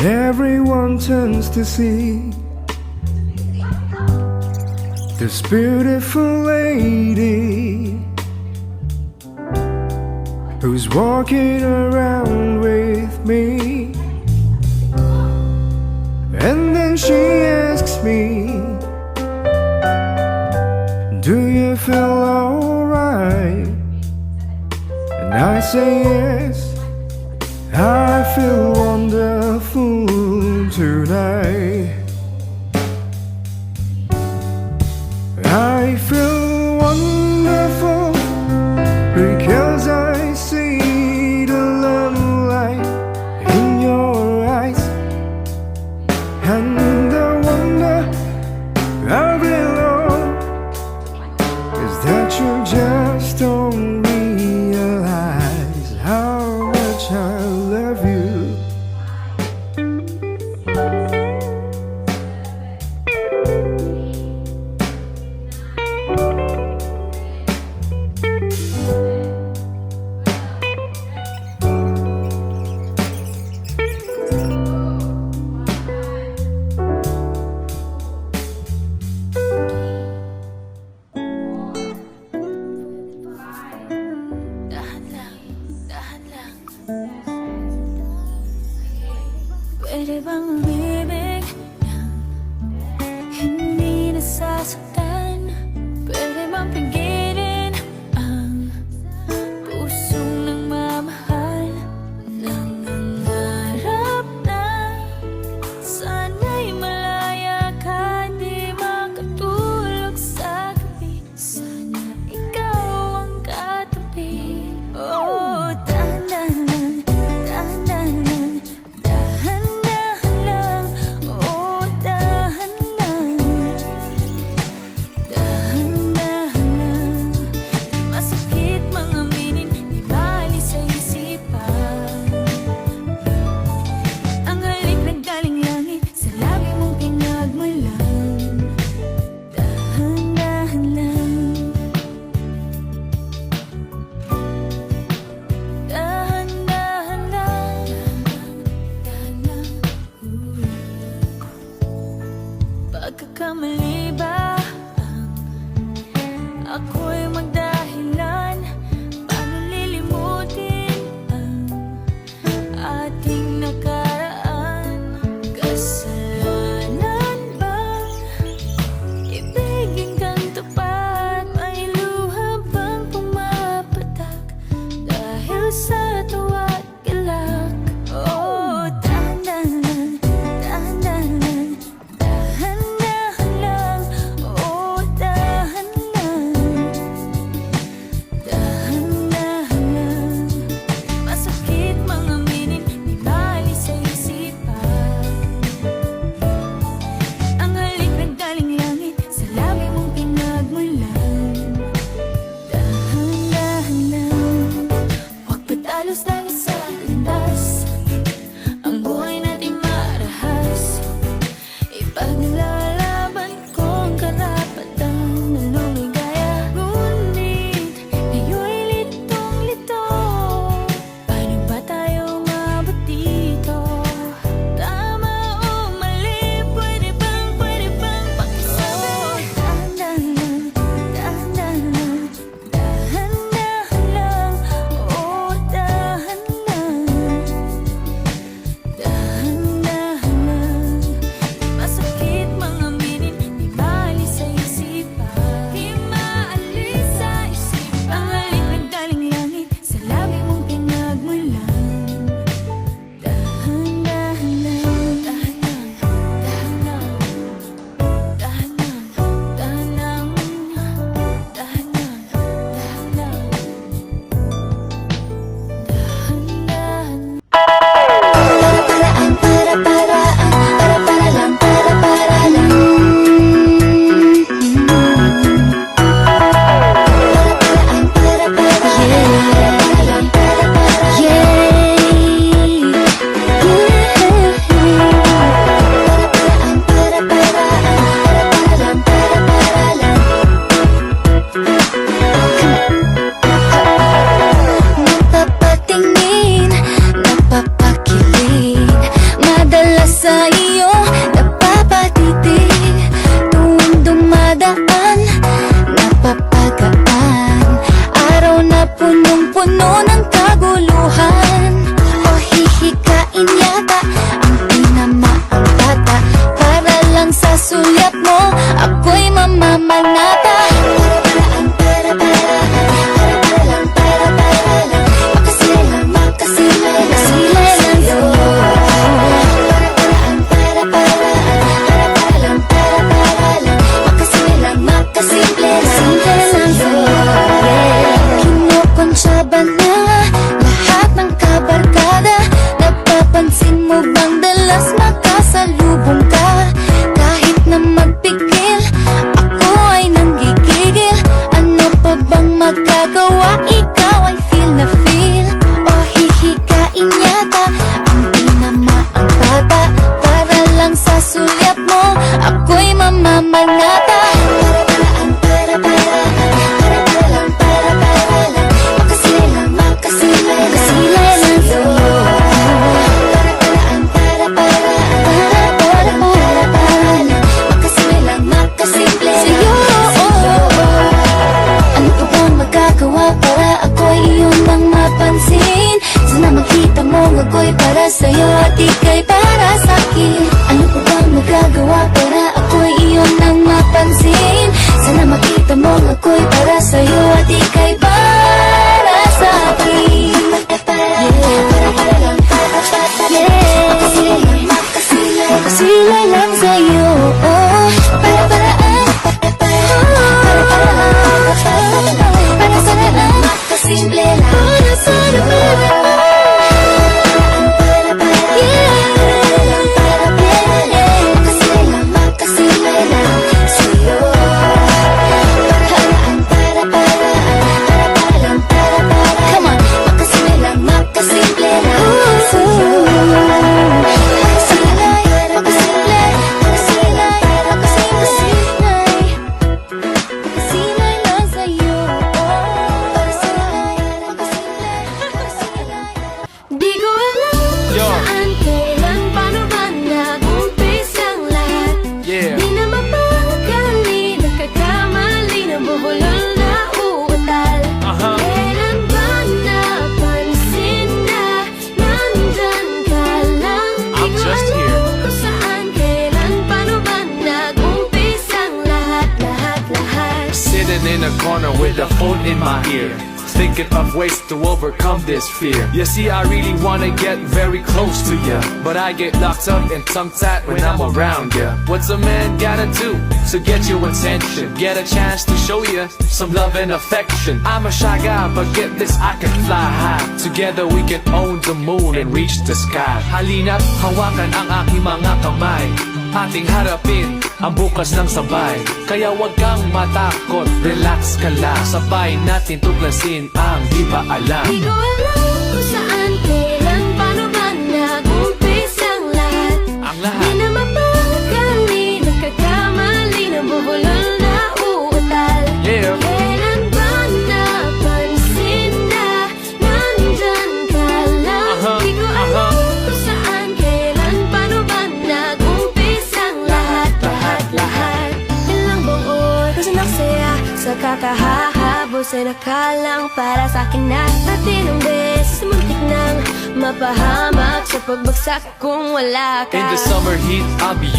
everyone turns to see this beautiful lady who's walking around with me. And then she asks me, do you feel alright? And I say yes, I feel wonderful tonight. I feel wonderful because I see the love light in your eyes. And the wonder of it all is that you just don't realize how much I love you. Pwede bang umibig nang hindi nasasaktan? Pwede bang pigilin ang pusong nagmamahal? Nangangarap na sana'y malaya ka, di makatulog sa gabi. Sana ikaw ang katabi. Oh, dahan-dahan, dahan-dahan, dahan-dahan lang. Oh, dahan-dahan, dahan-dahan lang. Masakit mang aminin, di bali sa isipan. Ang halik naggaling langit, sa labi mong pinagmulan. Dahan-dahan lang, dahan-dahan lang, dahan-dahan lang. Pagkakamali ba ang ako'y magdahilan? Paano lilimutin ang ating nakaraan? Kasalanan bang ibigin kang tapat? May luha bang pumapatak dahil sa tuwa't galak? Oh, dahan-dahan, dahan-dahan, dahan-dahan lang. mo bang dalas makasalubong ka? Kahit na magpigil, ako ay nanggigigil. Ano pa bang magagawa? Ikaw ay feel na feel. O hihikain yata ang tinamaang bata. Para lang sa sulyap mo, ako'y mamamanata. Ako'y para sa'yo at ika'y para sa'kin. Ano pa bang magagawa para ako'y iyong nang mapansin? Sana makita mo ako'y para sa'yo at ika'y para sa'kin. Makasilay lang sa'yo. Para sana lang makasimple lang. Para sana in a corner with a phone in my ear, thinking of ways to overcome this fear. You see, I really wanna get very close to ya, but I get locked up and tongue-tied when I'm around ya. What's a man gotta do to get your attention? Get a chance to show ya some love and affection. I'm a shy guy, but get this, I can fly high. Together we can own the moon and reach the sky. Halina't hawakan ang aking mga kamay, ating harapin ang bukas ng sabay. Kaya wag kang matakot, relax ka lang. Sabay natin tuklasin ang di ba alam. Di ko alam kung saan, kailan, paano ba nag-umpisa ang lahat. Ang lahat. Di na mapagkali, nagkakamali, nabubulol na uutal. Yeah. Kailan ba napansin na nandyan ka lang? Di ko alam kung saan, kailan, paano ba nag-umpisa ang lahat. Ilang buong oras na nagsaya sa kakahahabos ay nakalang para sa'kin na natin ang beses muntik nang mapahamak sa pagbagsak kung wala ka. In the summer heat, I'll be